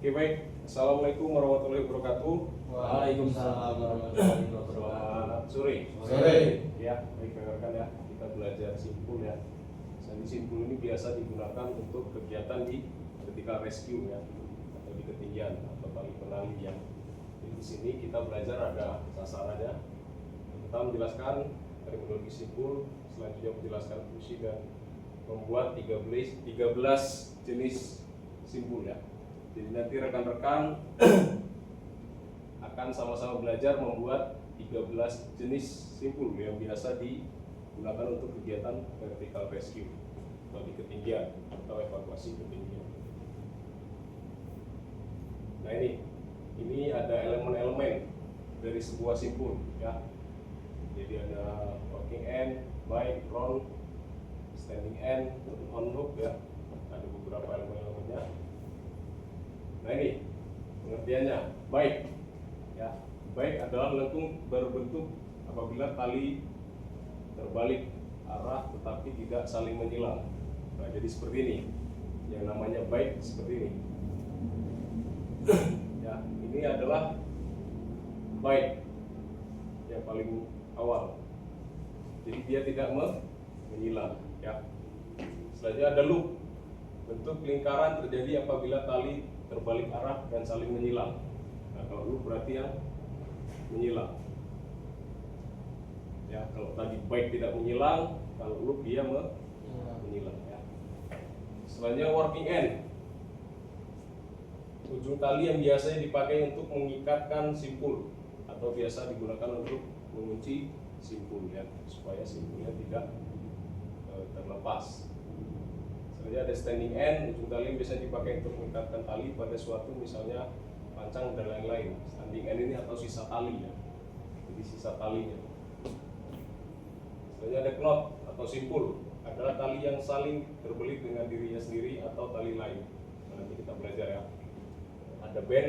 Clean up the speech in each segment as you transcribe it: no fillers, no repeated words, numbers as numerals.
Oke, baik. Assalamualaikum warahmatullahi wabarakatuh. Waalaikumsalam warahmatullahi wabarakatuh. Selamat sore. Sore. Ya, baik rekan ya. Kita belajar simpul ya. Jadi simpul ini biasa digunakan untuk kegiatan di vertical rescue ya, atau di ketinggian atau tali penali ya. Jadi di sini kita belajar ada sasarannya. Kita menjelaskan terminologi simpul, selanjutnya menjelaskan fungsi dan membuat 13 jenis simpul ya. Jadi nanti rekan-rekan akan sama-sama belajar membuat 13 jenis simpul yang biasa digunakan untuk kegiatan vertical rescue atau di ketinggian atau evakuasi ketinggian. Nah ini ada elemen-elemen dari sebuah simpul ya. Jadi ada working end, bike, round, standing end, on loop ya. Ada beberapa elemen-elemennya. Nah ini pengertiannya, baik ya. Baik adalah lengkung berbentuk apabila tali terbalik arah tetapi tidak saling menyilang. Nah jadi seperti ini, yang namanya baik seperti ini. Ya, ini adalah baik yang paling awal. Jadi dia tidak menyilang ya. Selanjutnya ada loop. Bentuk lingkaran terjadi apabila tali terbalik arah dan saling menyilang. Nah, kalau loop berarti yang menyilang. Ya, kalau tadi baik tidak menyilang, kalau loop dia menyilang ya. Selanjutnya working end. Ujung tali yang biasanya dipakai untuk mengikatkan simpul atau biasa digunakan untuk mengunci simpul ya, supaya simpulnya tidak terlepas. Selanjutnya ada standing end, ujung tali yang biasa dipakai untuk mengikatkan tali pada suatu misalnya pancang dan lain-lain. Standing end ini atau sisa tali ya, jadi sisa talinya. Selanjutnya ada knot atau simpul, adalah tali yang saling terbelit dengan dirinya sendiri atau tali lain. Nah, nanti kita belajar ya. Ada band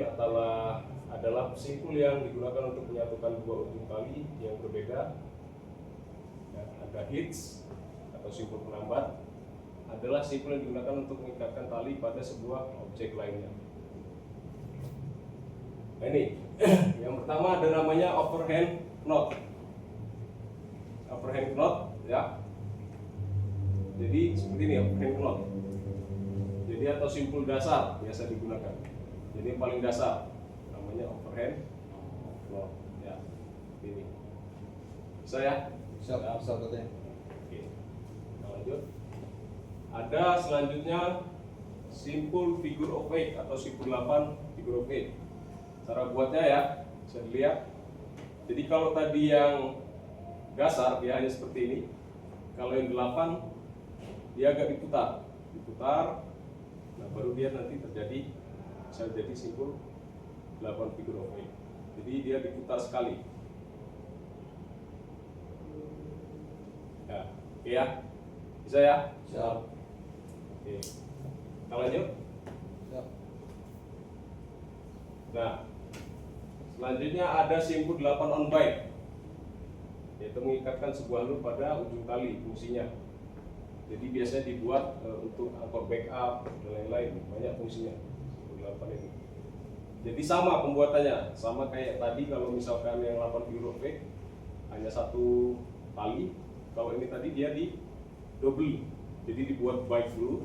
adalah simpul yang digunakan untuk menyatukan dua ujung tali yang berbeda. Ya, ada hitch atau simpul penambat, adalah simpul yang digunakan untuk mengikatkan tali pada sebuah objek lainnya. Nah ini, yang pertama ada namanya overhand knot. Overhand knot ya. Jadi seperti ini overhand knot. Jadi atau simpul dasar biasa digunakan. Jadi yang paling dasar namanya overhand knot ya. Ini. Bisa ya? Bisa katanya. Oke. Kita lanjut. Ada selanjutnya simpul figure of 8 atau simpul 8 figure of 8. Cara buatnya ya, bisa dilihat. Jadi kalau tadi yang dasar dia hanya seperti ini. Kalau yang 8 dia agak diputar. Nah baru dia nanti bisa jadi simpul 8 figure of 8. Jadi dia diputar sekali. Ya, oke ya. Bisa ya? Siap. Oke. Kita lanjut. Siap. Nah, selanjutnya ada simpul 8 on bike, yaitu mengikatkan sebuah loop pada ujung tali fungsinya. Jadi biasanya dibuat untuk angkor backup dan lain-lain, banyak fungsinya simpul 8 ini. Jadi sama pembuatannya, sama kayak tadi kalau misalkan yang 8 figure of 8 hanya satu tali. Kalau ini tadi dia di double. Jadi dibuat bike dulu,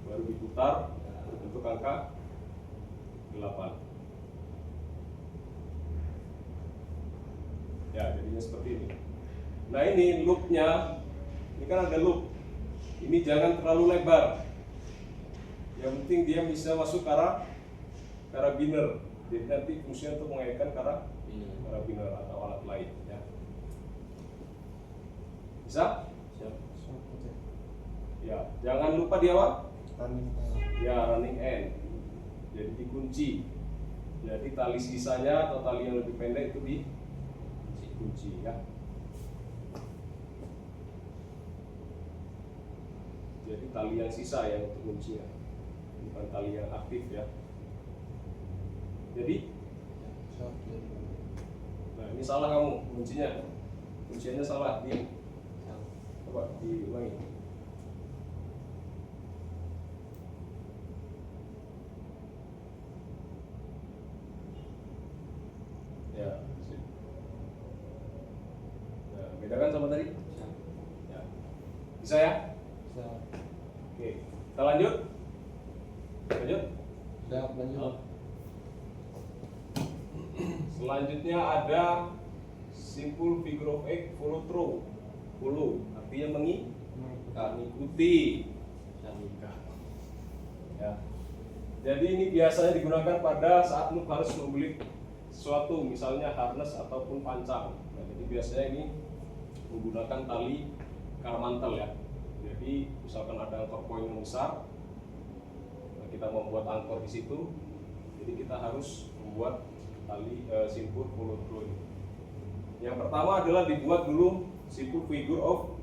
baru diputar berbentuk angka 8. Ya, jadinya seperti ini. Nah ini loopnya, ini kan ada loop. Ini jangan terlalu lebar. Yang penting dia bisa masuk ke arah karabiner. Jadi nanti fungsinya untuk mengaitkan karabiner atau alat lain. Ya. Bisa? Siap. Ya, jangan lupa di awal. Running. Ya, running end. Jadi dikunci. Jadi tali sisanya atau tali yang lebih pendek itu dikunci ya. Jadi tali yang sisa yang untuk kuncinya, bukan tali yang aktif ya. Jadi, nah ini salah kamu kuncinya salah. Coba diulangi. Bisa ya? Bisa. Oke, kita lanjut. Lanjut. Siap, lanjut. Selanjutnya ada simple figure of 8 follow through. Follow artinya mengikuti. Ya. Jadi ini biasanya digunakan pada saat lu harus membeli sesuatu, misalnya harness ataupun pancang. Nah, jadi biasanya ini menggunakan tali karmantel ya. Jadi misalkan ada angkor poin yang besar, nah, kita membuat angkor di situ. Jadi kita harus membuat tali simple follow through ini. Yang pertama adalah dibuat dulu simple figure of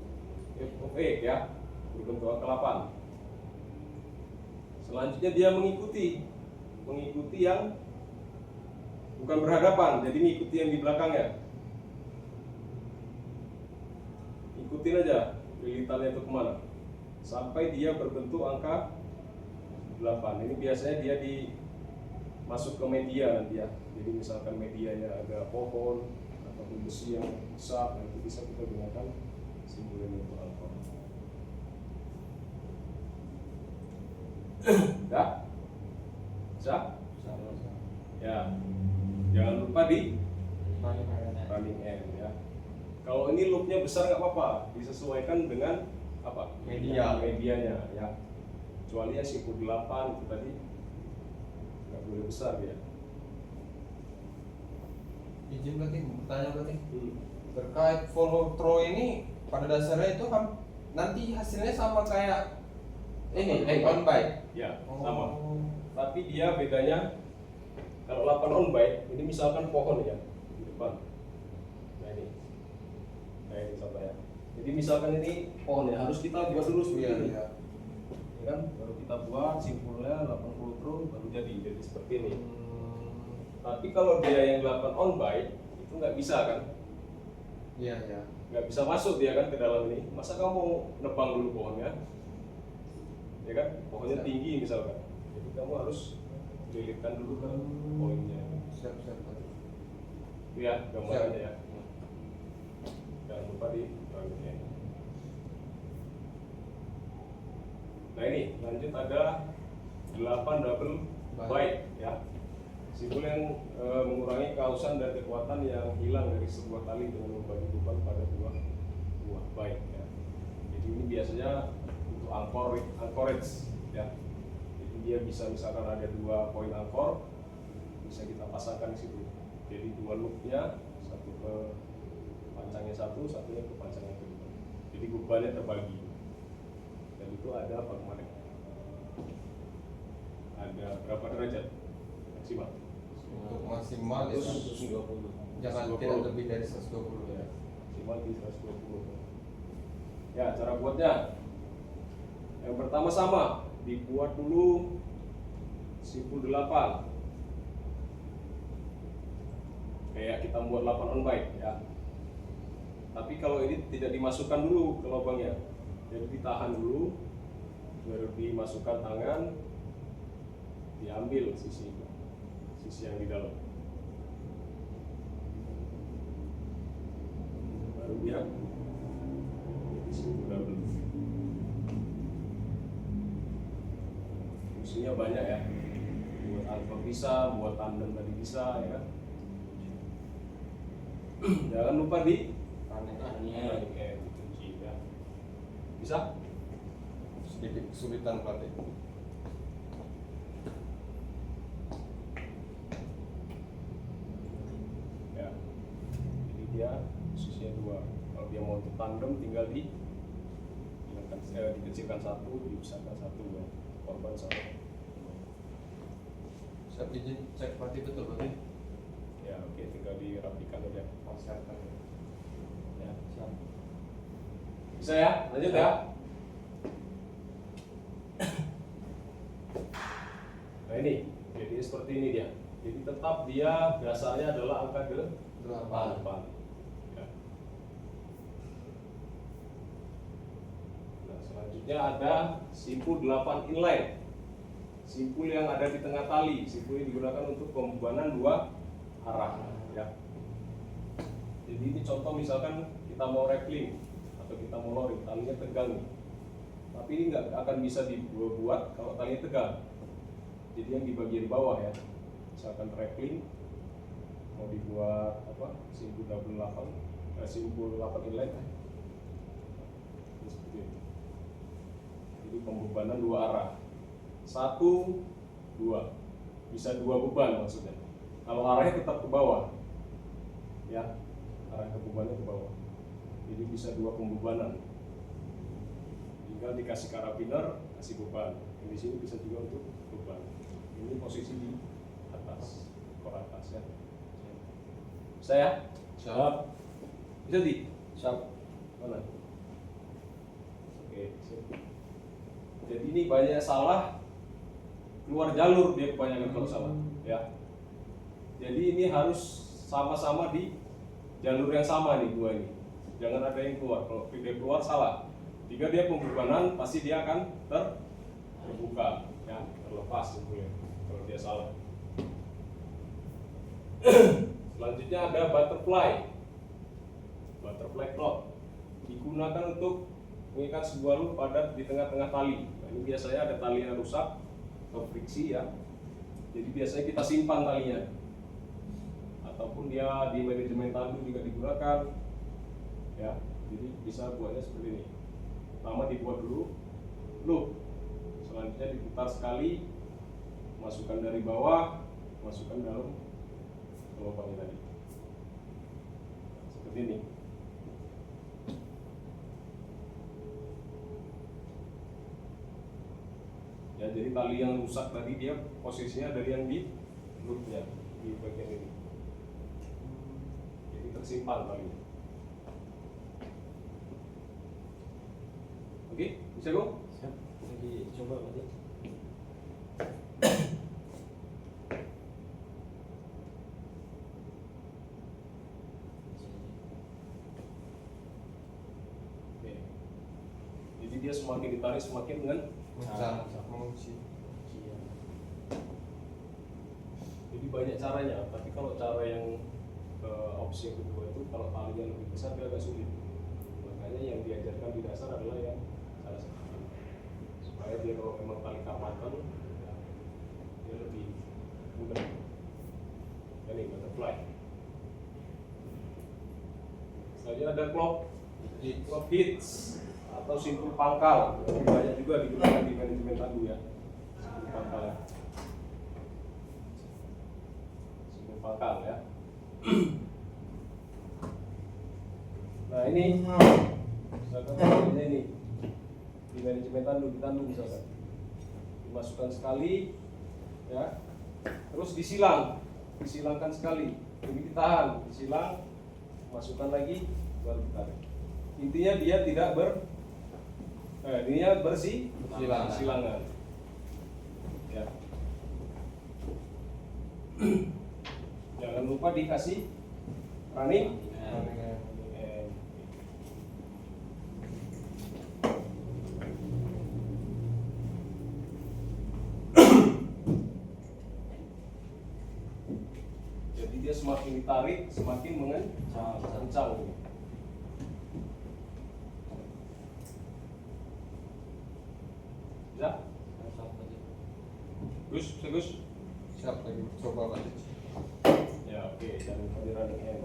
8 ya, berbentuk angka 8. Selanjutnya dia mengikuti yang bukan berhadapan, jadi mengikuti yang di belakangnya. Ikutin aja lilitannya itu kemana sampai dia berbentuk angka 8. Ini biasanya dia masuk ke media nanti ya. Jadi misalkan medianya ada pohon ataupun besi yang besar, nah itu bisa kita gunakan simbol ini untuk angkor. Ya, bisa? Ya, jangan lupa di running end ya. Kalau ini loopnya besar nggak apa-apa, disesuaikan dengan apa? Medianya ya. Kecuali ya simbol 8 itu tadi nggak boleh besar ya. Izin berarti, bertanya berarti. Terkait follow through ini pada dasarnya itu kan nanti hasilnya sama kayak ini on by. Ya, sama. Tapi dia bedanya kalau 8 on by ini misalkan pohon ya di depan. Nah ini contoh ya. Jadi misalkan ini pohon ya, harus kita buat dulu seperti ini. Iya. Ya kan, baru kita buat simpulnya 80 through baru jadi seperti ini. Tapi kalau dia yang 8 on by itu nggak bisa kan? Iya. Nggak bisa masuk dia kan ke dalam ini. Masa kamu mau nebang dulu pohonnya? Ya kan, pohonnya tinggi misalkan. Jadi kamu harus lilitkan dulu ke poinnya. Siap. Itu ya gambarannya ya. Jangan lupa di bagian. Nah ini lanjut ada 8 double bight ya. Simbol yang mengurangi kausan dan kekuatan yang hilang dari sebuah tali dengan membagi beban pada dua bight ya. Jadi ini biasanya untuk anchorage ya. Jadi dia bisa misalkan ada 2 poin angkor, bisa kita pasangkan di situ. Jadi 2 loopnya, satu ke pancangnya satunya ke pancangnya kedua. Jadi bebannya terbagi. Dan itu ada apa kemarin? Ada berapa derajat maksimal? Untuk maksimal ya 120. jangan 120. tidak lebih dari 120 ya. Maksimal di 120. Ya, cara buatnya. Yang pertama sama, dibuat dulu simpul 8. Kayak kita buat 8 on by ya. Tapi kalau ini tidak dimasukkan dulu ke lubangnya. Jadi ditahan dulu, baru dimasukkan tangan, diambil sisi yang di dalam. Baru dia simpul double. Fungsinya banyak ya. Buat angkor bisa, buat tandem tadi bisa ya kan. Jangan lupa di running end kunci ya. Bisa? Sedikit kesulitan berarti. Ya. Jadi dia posisinya 2. Kalau dia mau untuk tandem tinggal dikecilkan 1, dibesarkan 1 ya. Korban 1. Siap, izin cek berarti betul berarti. Ya, oke, tinggal dirapikan aja. Pasarkan. Ya. Siap. Bisa ya? Lanjut ya. Nah ini, jadi seperti ini dia. Jadi tetap dia dasarnya adalah angka 8. Ya. Nah selanjutnya ada simpul 8 inline. Simpul yang ada di tengah tali. Simpul ini digunakan untuk pembebanan 2 arah. Ya. Jadi ini contoh misalkan kita mau rappelling atau kita mau loring, talinya tegang nih. Tapi ini nggak akan bisa dibuat kalau talinya tegak. Jadi yang di bagian bawah ya, misalkan rappling mau dibuat apa, simpul double 8, simpul 8 inlet, seperti itu. Jadi pembebanan dua arah, 1, 2, bisa 2 beban maksudnya. Kalau arahnya tetap ke bawah, ya, arah kebebannya ke bawah. Jadi bisa 2 pembebanan. Tinggal dikasih karabiner, kasih beban. Di sini bisa juga untuk beban. Ini posisi di atas, kor atas ya. Saya, Siap. bisa di, Siap. mana? Oke, sip. Jadi ini banyak salah, keluar jalur dia kebanyakan kalau salah, ya. Jadi ini harus sama-sama di jalur yang sama nih dua ini. Jangan ada yang keluar. Kalau dia keluar salah. Jika dia pembebanan pasti dia akan terbuka, ya, terlepas simpulnya kalau dia salah. Selanjutnya ada butterfly cloth, digunakan untuk mengikat sebuah loop padat di tengah-tengah tali. Nah, ini biasanya ada tali yang rusak atau friksi ya. Jadi biasanya kita simpan talinya, ataupun dia di manajemen tandu juga digunakan, ya. Jadi bisa buatnya seperti ini. Pertama dibuat dulu loop, selanjutnya diputar sekali, masukkan dari bawah, masukkan dalam lubangnya tadi, seperti ini. Ya, jadi tali yang rusak tadi dia posisinya dari yang di loopnya di bagian ini, jadi tersimpan talinya. Oke, bisa go? Siap. Lagi coba berarti. Oke. Jadi dia semakin ditarik semakin Mengunci. Jadi banyak caranya, tapi kalau cara yang opsi yang kedua itu kalau talinya lebih besar dia agak sulit. Makanya yang diajarkan di dasar adalah yang salah satu, supaya dia kalau memang tali kamatan ya, dia lebih mudah. Ini butterfly. Selanjutnya ada clock hitch atau simpul pangkal. Ini banyak juga digunakan di manajemen tandu ya. Simpul pangkal ya. Simpul pangkal ya. Nah ini misalkan ini di manajemen tandu misalkan dimasukkan sekali ya, terus disilangkan sekali, jadi ditahan, disilang, masukkan lagi, baru ditarik. Intinya dia tidak dia bersilangan ya. Jangan lupa dikasih running. Jadi dia semakin ditarik semakin mengencang. Bisa? Gus? Siap, lagi coba berarti. Ya oke, jangan lupa di running hand.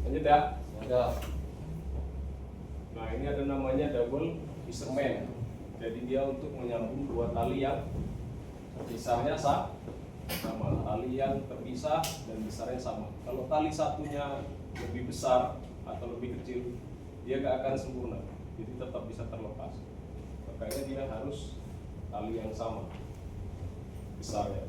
Lanjut ya. Ya. Nah ini ada namanya double fisherman. Jadi dia untuk menyambung dua tali yang besarnya sama, tali yang terpisah dan besarnya sama. Kalau tali satunya lebih besar atau lebih kecil, dia gak akan sempurna. Jadi tetap bisa terlepas. Makanya dia harus tali yang sama besarnya.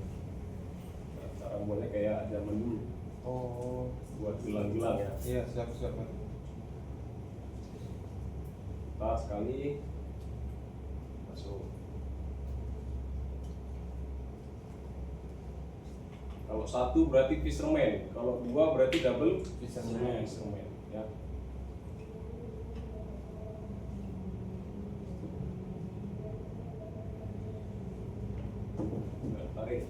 Cara buatnya kayak zaman dulu. Oh. Buat gelang-gelang ya. Iya, siap. Putar sekali, masuk. Kalau satu berarti fisherman, kalau dua berarti double fisherman ya. Nah, tarik.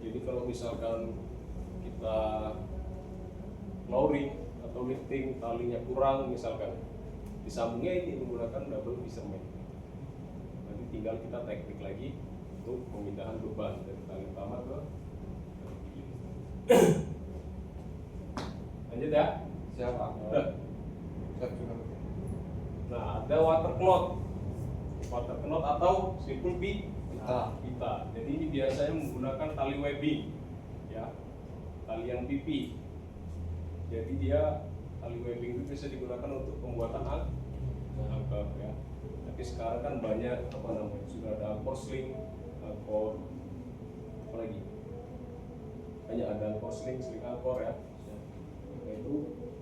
Jadi kalau misalkan kita lowering atau lifting talinya kurang misalkan, disambungnya ini menggunakan double fisherman. Nanti tinggal kita teknik lagi untuk pemindahan beban dari tali utama ke lanjut ya. Siapa? Udah. Siap juga. Nah, ada water knot atau simpul pita. Jadi ini biasanya menggunakan tali webbing, ya, tali yang pipi. Jadi dia tali webbing itu bisa digunakan untuk pembuatan angker, ya. Tapi sekarang kan banyak sudah ada angkor sling, angkor apa lagi? Banyak ada angkor sling angkor ya. Nah, itu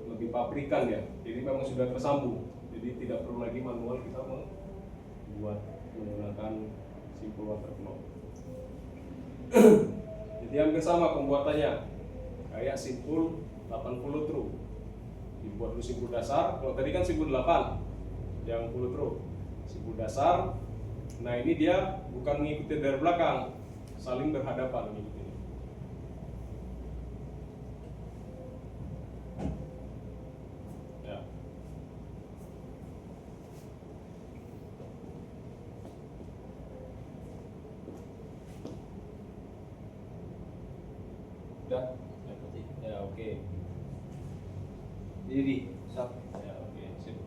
lebih pabrikan ya. Jadi memang sudah tersambung. Jadi tidak perlu lagi manual kita membuat menggunakan simpul water knot. Jadi hampir sama pembuatannya kayak simpul 80 true. Dibuat dulu simpul dasar. Kalau tadi kan simpul 8 yang 10 true. Simpul dasar. Nah, ini dia bukan mengikuti dari belakang, saling berhadapan mengikuti. Ya. Udah? Ya, berarti. Ya, oke. Diri. Siap. Ya, oke, sip.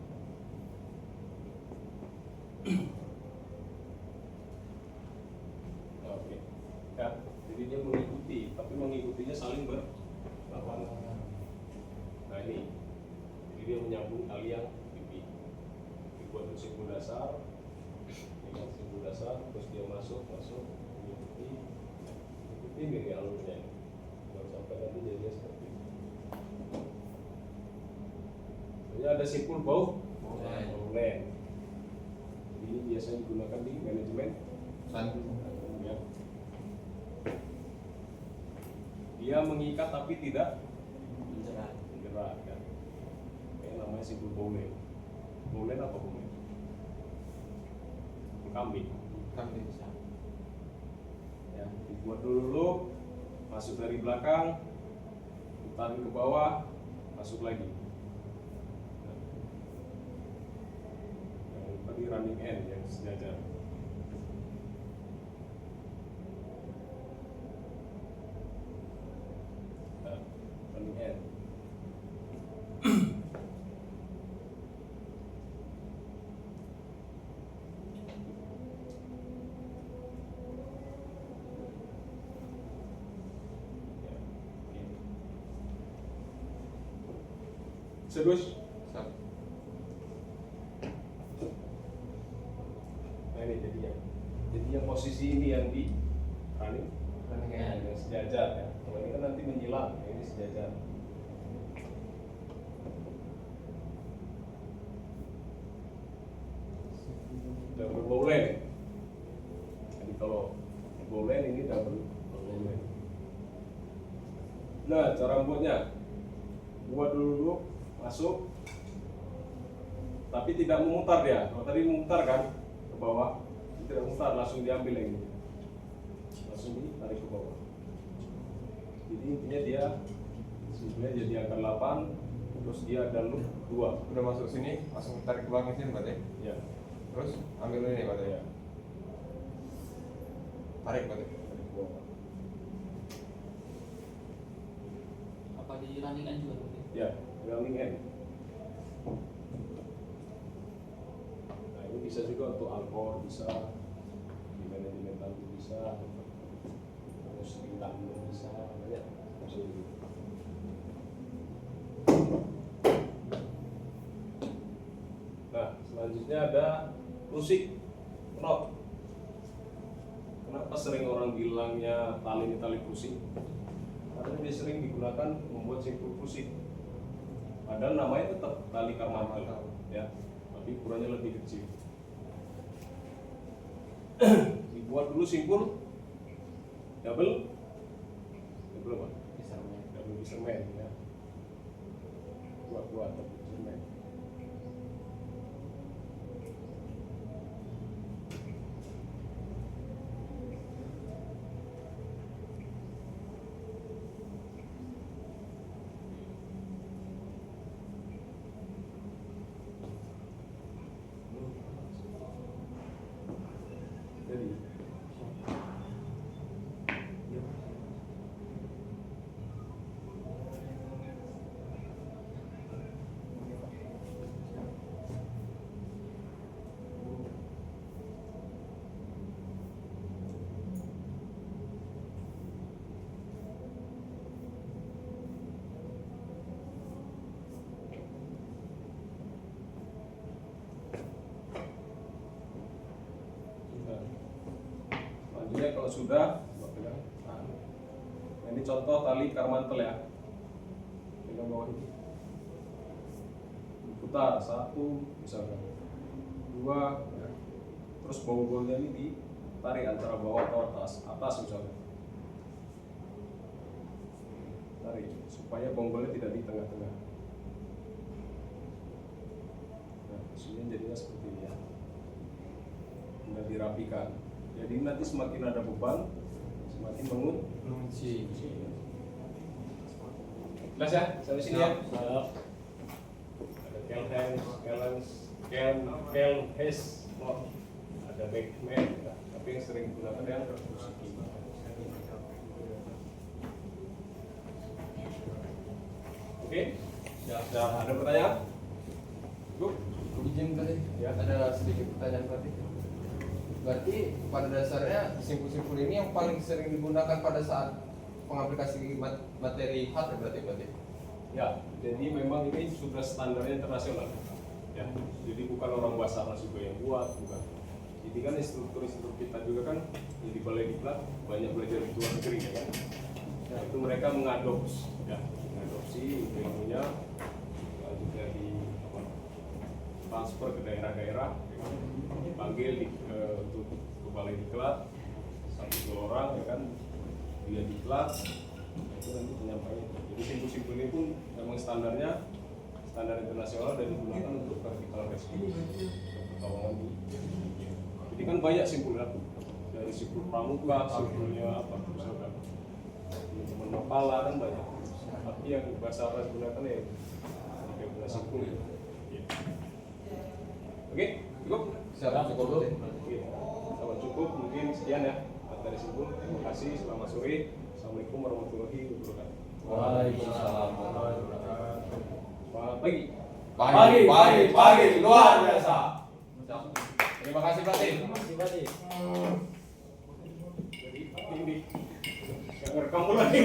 Ya, oke. Ya, jadi dia mengikuti, tapi mengikutinya saling berlawanan. Nah, ini. Jadi dia menyambung tali yang pipi. Dibuat untuk simpul dasar. Dengan simpul dasar, terus dia masuk, mengikuti dari alurnya. Jangan sampai nanti jadinya seperti ini. Ini ada simpul bowline. Ini biasanya digunakan di manajemen ya. Dia mengikat tapi tidak Menjerat. menjerat kan. Kayak namanya simpul bowline. Bowline apa bowline? Kambing. Kambing. Ya, dibuat dulu, masuk dari belakang, tarik ke bawah, masuk lagi. Yang tadi running end yang sejajar. Nah, running end. Serius? Siap. Nah, ini jadinya. Jadinya posisi ini yang di running end yang sejajar ya. Kalau ini kan nanti menyilang, ini sejajar. Double bowline. Jadi kalau bowline ini double bowline. Nah, cara membuatnya, buat dulu masuk, tapi tidak memutar dia. Kalau tadi memutar kan ke bawah, tidak memutar, langsung diambil yang ini, langsung ditarik ke bawah. Jadi intinya dia sebenarnya jadi angka 8, terus dia ada loop 2. Udah masuk sini, langsung tarik ke belakang sini berarti. Ya, Terus ambil ini berarti. ya, Tarik berarti. tarik ke bawah. Apa di running end juga berarti? Ya, running end. Nah, ini bisa juga untuk alkor, bisa di manajemen tangki bisa, terus di tandem bisa, banyak. Nah, selanjutnya ada musik knot. Kenapa sering orang bilangnya tali ini tali pusing? Karena dia sering digunakan membuat simpul pusing. Padahal namanya tetap tali karmantel, ya, tapi ukurannya lebih kecil. Dibuat dulu simpul double apa? Double fisherman, ya. Buat double fisherman. Jadi selanjutnya kalau sudah, nah, ini contoh tali karmantel ya, pegang bawah ini, putar 1 misalkan, 2, ya. Terus bonggolnya ini ditarik antara bawah atau atas misalkan, tarik supaya bonggolnya tidak di tengah-tengah. Nah, hasilnya jadinya seperti ini ya, sudah dirapikan. Jadi nanti semakin ada beban, semakin mengunci. Jelas ya, sampai sini ya. Siap. Ada Kelhes, ada backman, ya. Tapi yang sering digunakan yang Fushiki. Oke, sudah ada pertanyaan? Cukup? Izin tadi, Ya. ada sedikit pertanyaan tadi. Berarti pada dasarnya simpul-simpul ini yang paling sering digunakan pada saat pengaplikasi materi HAT berarti. Ya, jadi memang ini sudah standarnya internasional. Ya, jadi bukan orang Basarnas juga yang buat, bukan. Jadi kan instruktur kita juga kan yang di Balai Diklat banyak belajar di luar negeri ya kan. Nah, itu mereka mengadopsi ilmunya, lalu dari transfer ke daerah-daerah, ya kan? Dipanggil untuk ke Balai Diklat, 1-2 orang ya kan, dia diklat, itu nanti penyampaian. Jadi simpul-simpul ini pun memang standar internasional dan digunakan untuk vertical rescue pertolongan di. Jadi kan banyak simpulnya dari simpul pramuka, simpulnya apa misalkan teman Mapala kan banyak. Tapi yang Basarnas gunakan ya 13 simpul. Ya. Oke, cukup. Siap, cukup. Oke, sama cukup. Mungkin sekian ya materi simpul. Terima kasih. Selamat sore. Assalamualaikum warahmatullahi wabarakatuh. Waalaikumsalam warahmatullahi wabarakatuh. Selamat pagi. Pagi, luar biasa. Terima kasih Batin. Terima kasih, Pak. Jadi ini nggak ngerekam lagi.